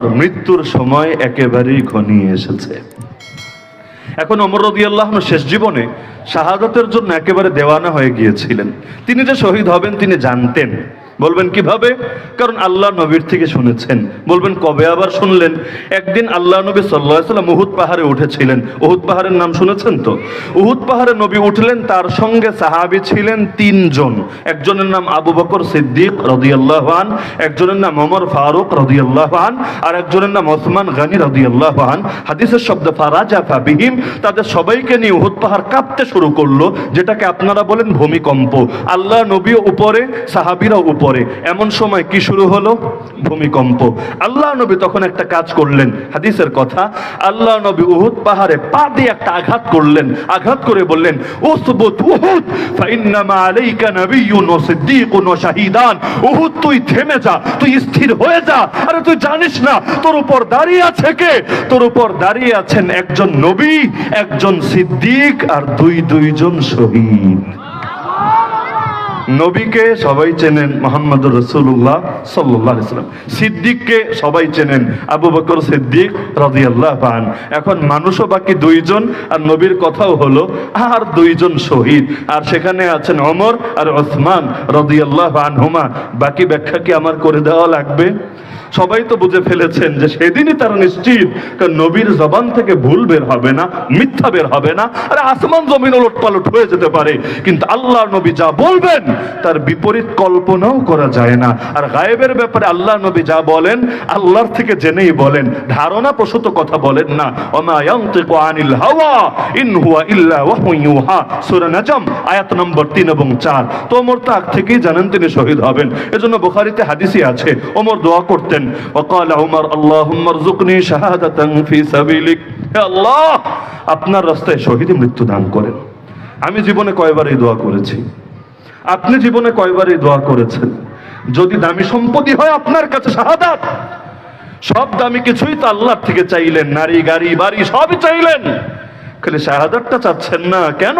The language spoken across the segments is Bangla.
মৃত্যুর সময় একেবারেই ঘনিয়ে এসেছে। এখন ওমর রাদিয়াল্লাহু আনহু শেষ জীবনে শাহাদাতের জন্য একেবারে দেওয়ানা হয়ে গিয়েছিলেন। তিনি যে শহীদ হবেন তিনি জানতেন। বলবেন কিভাবে? কারণ আল্লাহ নবীর থেকে শুনেছেন। বলবেন কবে আবার শুনলেন? একদিন আল্লাহ নবী সাল্লাল্লাহু আলাইহি ওয়াসাল্লাম উহুদ পাহাড়ে উঠেছিলেন। উহুদ পাহাড়ের নাম শুনেছেন তো? উহুদ পাহাড়ে নবী উঠলেন, তার সঙ্গে সাহাবী ছিলেন তিনজন। একজনের নাম আবু বকর সিদ্দিক রাদিয়াল্লাহু আন, একজনের নাম ওমর ফারুক রাদিয়াল্লাহু আন, আর একজনের নাম ওসমান গনি রাদিয়াল্লাহু আন। হাদিসের শব্দ ফারাজাফা বিহিম, তাদের সবাইকে নিয়ে উহুদ পাহাড় কাঁপতে শুরু করলো, যেটাকে আপনারা বলেন ভূমিকম্প। আল্লাহ নবী উপরে, সাহাবীরা উপরে। এমন সময় কি শুরু হলো? ভূমিকম্প। আল্লাহ নবী তখন একটা কাজ করলেন, হাদিসের কথা, আল্লাহ নবী উহুদ পাহাড়ে পা দিয়ে একটা আঘাত করলেন। আঘাত করে বললেন, উসবুত উহুদ ফাইন্নামা আলাইকা নাবিয়্যুন ওয়া সিদ্দীকুন ওয়া শাহীদান। উহুদ তুই থেমে যা, তুই স্থির হয়ে যা। আরে তুই জানিস না তোর উপর দাঁড়িয়ে আছে কে? তোর উপর দাঁড়িয়ে আছেন একজন নবী, একজন সিদ্দিক, আর দুইজন শহীদ। নবীকে সবাই চেনেন মুহাম্মদুর রাসূলুল্লাহ সাল্লাল্লাহু আলাইহি ওয়াসাল্লাম, সিদ্দিককে সবাই চেনেন আবু বকর সিদ্দিক রাদিয়াল্লাহু আন। এখন মানুষও বাকি দুইজন, আর নবীর কথাও হলো আর দুইজন শহীদ, আর সেখানে আছেন ওমর আর ওসমান রাদিয়াল্লাহু আনহুমা। বাকি ব্যাখ্যা কি আমার করে দেওয়া লাগবে? সবাই তো বুঝে ফেলেছেন যে সেদিনই তারা নিশ্চিত, কারণ নবীর জবান থেকে ভুল বের হবে না, মিথ্যা বের হবে না। আরে আসমান জমিন ওলটপালট হয়ে যেতে পারে, কিন্তু আল্লাহ নবী যা বলবেন তার বিপরীত কল্পনাও করা যায় না। আর গায়েবের ব্যাপারে আল্লাহ নবী যা বলেন আল্লাহর থেকে জেনেই বলেন, ধারণা প্রসূত কথা বলেন না। ওমা ইয়ানতিকু আনিল হাওয়া ইন হুয়া ইল্লা ওয়াহয়ুন ইউহা, সূরা নাজম আয়াত নম্বর 3 এবং 4। তো ওমর তো আগ থেকেই জানেন তিনি শহীদ হবেন। এজন্য বুখারীতে হাদিসই আছে, ওমর দোয়া করতেন, وقال عمر اللهم ارزقني شهادة في سبيلك, হে আল্লাহ আপনার রাস্তায় শহীদে মৃত্যু দান করেন। আমি জীবনে কয়বার এই দোয়া করেছি, আপনি জীবনে কয়বার এই দোয়া করেছেন? যদি দামি সম্পত্তি হয় আপনার কাছে শাহাদাত, সব দামি কিছুই তো আল্লাহর থেকে চাইলেন, নারী গাড়ি বাড়ি সবই চাইলেন, খালি শাহাদাতটা চাচ্ছেন না কেন?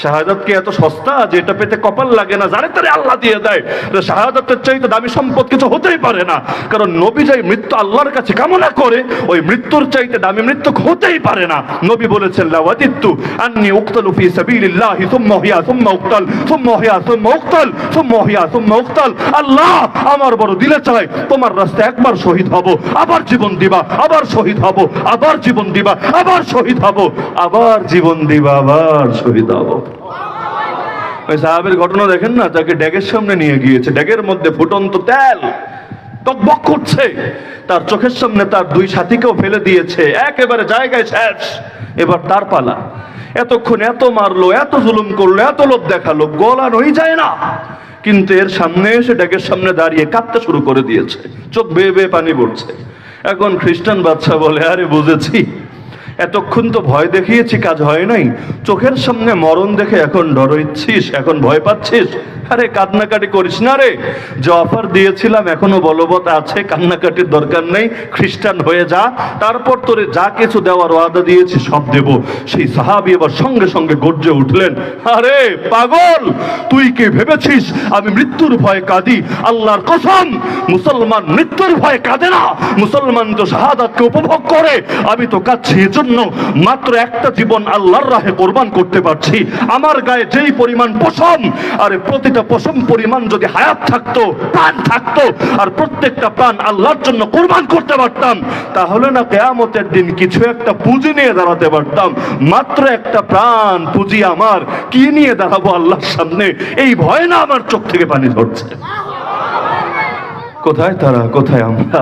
শাহাদাত কি এত সস্তা যে এটা পেতে কপাল লাগে না? জানে তারে আল্লাহ দিয়ে দেয়। শাহাদাতের চাইতে দামি সম্পদ কিছু হতেই পারে না, কারণ নবী যাই মৃত্যু আল্লাহর কাছে কামনা করে, ওই মৃত্যুর চাইতে দামি মৃত্যু হতেই পারে না। নবী বলেছেন, লাওয়াদিতু আন্নী উকতালু ফি সাবিলিল্লাহি সুম্মা উহিয়া সুম্মা উকতাল সুম্মা উহিয়া সুম্মা উকতাল সুম্মা উহিয়া সুম্মা উকতাল। আল্লাহ আমার বড় দিলে চায় তোমার রাস্তায় একবার শহীদ হব, আবার জীবন দিবা, আবার শহীদ হব, আবার জীবন দিবা, আবার শহীদ হব, আবার জীবন দিবা, আবার শহীদ হব। ওই সাহাবের ঘটনা দেখেন না, তাকে ড্যাগের সামনে নিয়ে গিয়েছে, ড্যাগের মধ্যে ফুটন্ত তেল টকবক করছে, তার চোখের সামনে তার দুই সাথীকেও ফেলে দিয়েছে, একেবারে জায়গায় শেষ। এবার তার পালা। এতক্ষণ এত মারলো, এত জুলুম করলো, এত লোভ দেখালো, গলানোই যায় না, কিন্তু এর সামনে এসে ড্যাগের সামনে দাঁড়িয়ে কাঁদতে শুরু করে দিয়েছে, চোখ বেয়ে বেয়ে পানি পড়ছে। এখন খ্রিস্টান বাচ্চা বলে, আরে বুঝেছি, এতক্ষণ তো ভয় দেখিয়েছি, কাজ হয় নাই, চোখের সামনে মরণ দেখে এখন ডরাচ্ছিস, এখন ভয় পাচ্ছিস? আরে কান্নাকাটি করিস না রে, যে অফার দিয়েছিলাম এখনো বলবৎ আছে, কান্নাকাটির দরকার নেই, খ্রিস্টান হয়ে যা, তারপর তোরে যা কিছু দেওয়ার ওয়াদা দিয়েছি সব দেব। সেই সাহাবী এবার সঙ্গে সঙ্গে গর্জে উঠলেন, আরে পাগল, তুই কি ভেবেছিস আমি মৃত্যুর ভয়ে কাঁদি? আল্লাহর কসম, মুসলমান মৃত্যুর ভয়ে কাঁদে না, মুসলমান তো শাহাদাতকে উপভোগ করে। আমি তো কাঁদছি এজন্য, মাত্র একটা জীবন আল্লাহর রাহে কোরবান করতে পারছি। আমার গায়ে যেই পরিমাণ পশম, আরে প্রতিটা পশম পরিমাণ যদি হায়াত থাকতো, প্রাণ থাকতো, আর প্রত্যেকটা প্রাণ আল্লাহর জন্য কোরবান করতে পারতাম, তাহলে না কিয়ামতের দিন কিছু একটা পুঁজি নিয়ে দাঁড়াতে পারতাম। মাত্র একটা প্রাণ পুঁজি আমার, কি নিয়ে দাঁড়াবো আল্লাহর সামনে? এই ভয় না আমার চোখ থেকে পানি ঝরছে। কোথায় তারা, কোথায় আমরা?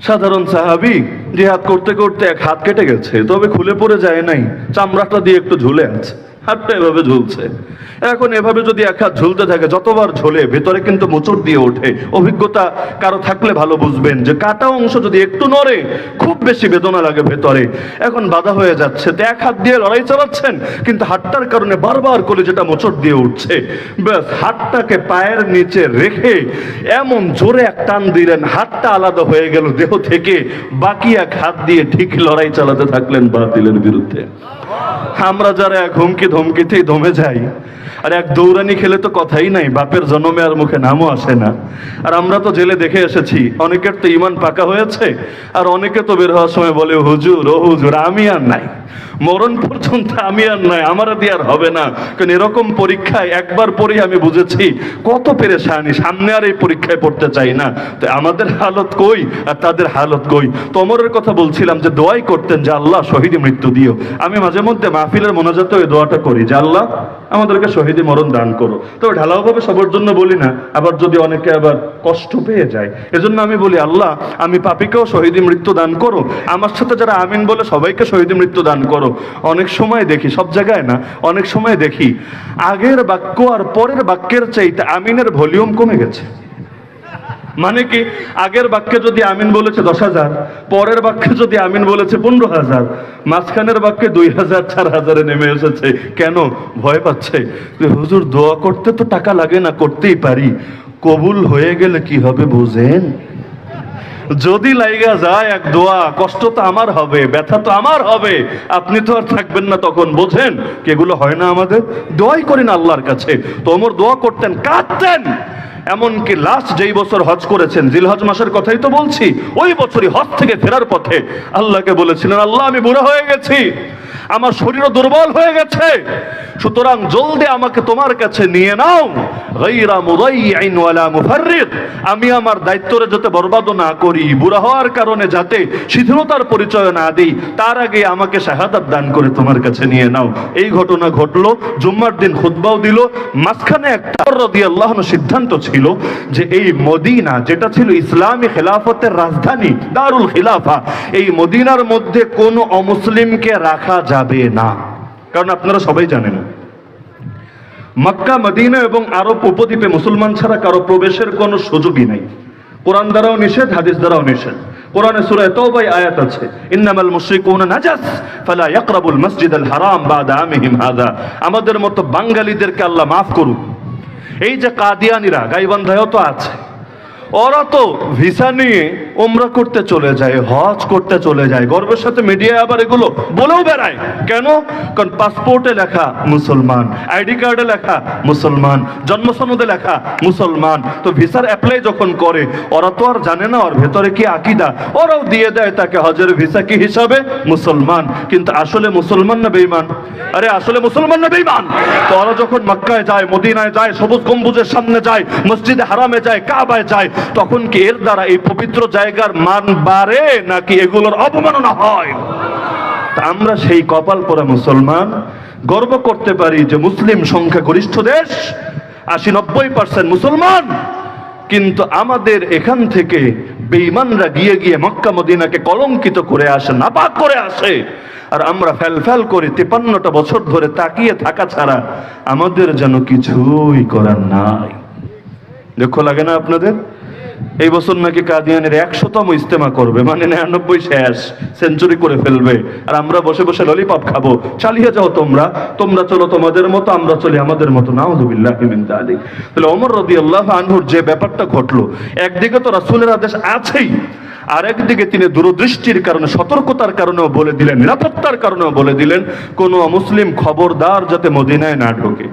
সাধারণ সাহাবী জিহাদ করতে করতে এক হাত কেটে গেছে, তবে খুলে পড়ে যায় নাই, চামড়াটা দিয়ে একটু ঝুলে আছে, হাতটা এভাবে ঝুলছে। এখন এভাবে যদি এক হাত ঝুলতে থাকে, যতবার ঝোলে ভেতরে কিন্তু মোচড় দিয়ে ওঠে। অভিজ্ঞতা কারো থাকলে ভালো বুঝবেন যে কাটা অংশ যদি একটু নড়ে খুব বেশি বেদনা লাগে ভেতরে। এখন বাধা হয়ে যাচ্ছে, তো এক হাত দিয়ে লড়াই চালাচ্ছেন, কিন্তু হাতটার কারণে বারবার করে যেটা মোচড় দিয়ে উঠছে, ব্যাস হাতটাকে পায়ের নিচে রেখে এমন জোরে এক টান দিলেন, হাতটা আলাদা হয়ে গেল দেহ থেকে, বাকি এক হাত দিয়ে ঠিক লড়াই চালাতে থাকলেন বাতিলের বিরুদ্ধে। আমরা যারা এক হুমকি ধমকিতেই দমে যাই, আর এক দৌড়ানি খেলে তো কথাই নাই, বাপের জন্মে আর মুখে নামও আসে না। আর আমরা তো জেলে দেখে এসেছি, অনেকের তো ইমান পাকা হয়েছে, আর অনেকে তো বের হওয়ার সময় বলে হুজুর ও হুজুর আমি আর নাই, মরণ পর্যন্ত আমি আর নাই, আমার দিয়ে আর হবে না। কারণ এরকম পরীক্ষায় একবার পড়ে আমি বুঝেছি কত পেরেশানি, সামনে আর এই পরীক্ষায় পড়তে চাই না। তো আমাদের হালত কই আর তাদের হালত কই। তো ওমরের কথা বলছিলাম যে দোয়াই করতেন যে আল্লাহ শহীদি মৃত্যু দিও। আমি মাঝে মধ্যে মাহফিলের মোনাজাতে ওই দোয়াটা করি যে আল্লাহ আমাদেরকে শহীদি মরণ দান করো। তবে ঢালাও ভাবে সবার জন্য বলি না, আবার যদি অনেকে আবার কষ্ট পেয়ে যায়, এজন্য আমি বলি আল্লাহ আমি পাপীকেও শহীদি মৃত্যু দান করো, আমার সাথে যারা আমিন বলে সবাইকে শহীদি মৃত্যু দান করো। অনেক সময় দেখি, সব জায়গায় না, অনেক সময় দেখি আগের বাক্য আর পরের বাক্যের চাইতে আমিনের ভলিউম কমে গেছে। মানে কি, আগের বাক্যে যদি আমিন বলেছে 10,000, পরের বাক্যে যদি আমিন বলেছে 15,000, মাঝখানের বাক্যে 2,000 4,000 নেমে এসেছে। কেন? ভয় পাচ্ছে যে হুজুর দোয়া করতে তো টাকা লাগে না, করতেই পারি, কবুল হয়ে গেলে কি হবে বুঝেন? যদি লাইগা যায় এক দোয়া, কষ্ট তো আমার হবে, ব্যথা তো আমার হবে, আপনি তো আর থাকবেন না তখন, বোঝেন কি এগুলো হয় না? আমাদের দোয়াই করি না আল্লাহর কাছে। তো ওমর দোয়া করতেন, কাঁদতেন। এমনকি লাস্ট যেই বছর হজ করেছেন, জিলহজ মাসের কথাই তো বলছি, ওই বছরই হজ থেকে ফেরার পথে আল্লাহকে বলেছিলেন আল্লাহ আমি বুড়া হয়ে গেছি, আমার শরীরও দুর্বল হয়ে গেছে, সুতরাং জলদি আমাকে তোমার কাছে নিয়ে নাও, গায়রা মুদাইয়িন ওয়ালা মুফাররিত, আমি আমার দায়িত্বরে যাতে বরবাদ না করি, বুড়া হওয়ার কারণে যাতে শিথিলতার পরিচয় না দিই, তার আগে আমাকে শাহাদাত দান করে তোমার কাছে নিয়ে নাও। এই ঘটনা ঘটলো, জুম্মার দিন খুতবাও দিল। মাঝখানে একটা রাদিয়াল্লাহু আনহু সিদ্ধান্ত ছিল যে এই মদিনা যেটা ছিল ইসলামী খেলাফতের রাজধানী, দারুল খিলাফা, এই মদিনার মধ্যে কোনো অমুসলিমকে রাখা যাবে না। কারণ আপনারা সবাই জানেন মক্কা, মদিনা এবং আরব উপদ্বীপে মুসলমান ছাড়া কারো প্রবেশের কোনো সুযোগই নেই। কোরআন দ্বারাও নিষেধ, হাদিস দ্বারাও নিষেধ। কোরআনে সূরা তাওবায় আয়াত আছে, ইন্নামাল মুশরিকুনা নাজাস ফালা ইয়াকরাবুল মাসজিদাল হারাম বাদা আমিহিম হাযা। আমাদের মতো বাঙালিদেরকে আল্লাহ মাফ করুক। এই যে কাদিয়ানিরা, গাইবান্ধায়ও তো আছে, ওরা তো ভিসা নিয়ে উমরা করতে চলে যায়, হজ করতে চলে যায়, গর্বের সাথে মিডিয়ায় আবার এগুলো বলেও বেড়ায়। কেন? কারণ পাসপোর্টে লেখা মুসলমান, আইডি কার্ডে লেখা মুসলমান, জন্ম সনদে লেখা মুসলমান। তো ভিসার অ্যাপ্লাই যখন করে, ওরা তো আর জানে না ওর ভেতরে কি আকীদা, ওরাও দিয়ে দেয় তাকে হজের ভিসা কি হিসাবে মুসলমান। কিন্তু আসলে মুসলমান না বেঈমান? আরে আসলে মুসলমান না বেঈমান? তো ওরা যখন মক্কায় যায়, মদিনায় যায়, সবুজ গম্বুজের সামনে যায়, মসজিদে হারামে যায়, কাবায় যায়, তখন কি এর দ্বারা এই পবিত্র জায়গার মান বাড়ে নাকি এগুলোর অবমাননা হয়? তা আমরা সেই কপাল পরা মুসলমান গর্ব করতে পারি যে মুসলিম সংখ্যাগরিষ্ঠ দেশ, 80-90% মুসলমান, কিন্তু আমাদের এখান থেকে বেঈমানরা গিয়ে গিয়ে মক্কা মদিনাকে কলঙ্কিত করে আসে, নাপাক করে আসে, আর আমরা ফেল করে 53টা বছর ধরে তাকিয়ে থাকা ছাড়া আমাদের যেন কিছুই করার নাই। দুঃখ লাগে না আপনাদের? এই বছর নাকি কাদিয়ানের 100তম ইজতেমা করবে, মানে 99 শেষ, সেঞ্চুরি করে ফেলবে, আর আমরা বসে বসে ললিপপ খাবো। চালিয়ে যাও তোমরা, তোমরা চলো তোমাদের মতো, আমরা চলি আমাদের মতো। নাউযুবিল্লাহি মিন যালিক। তাহলে ওমর রাদিয়াল্লাহু আনহুর যে ব্যাপারটা ঘটলো, একদিকে তো রাসূলের আদেশ আছেই, আর একদিকে তিনি দূরদৃষ্টির কারণে, সতর্কতার কারণেও বলে দিলেন, নিরাপত্তার কারণেও বলে দিলেন, কোনো মুসলিম খবরদার যাতে মদিনায় না ঢোকে।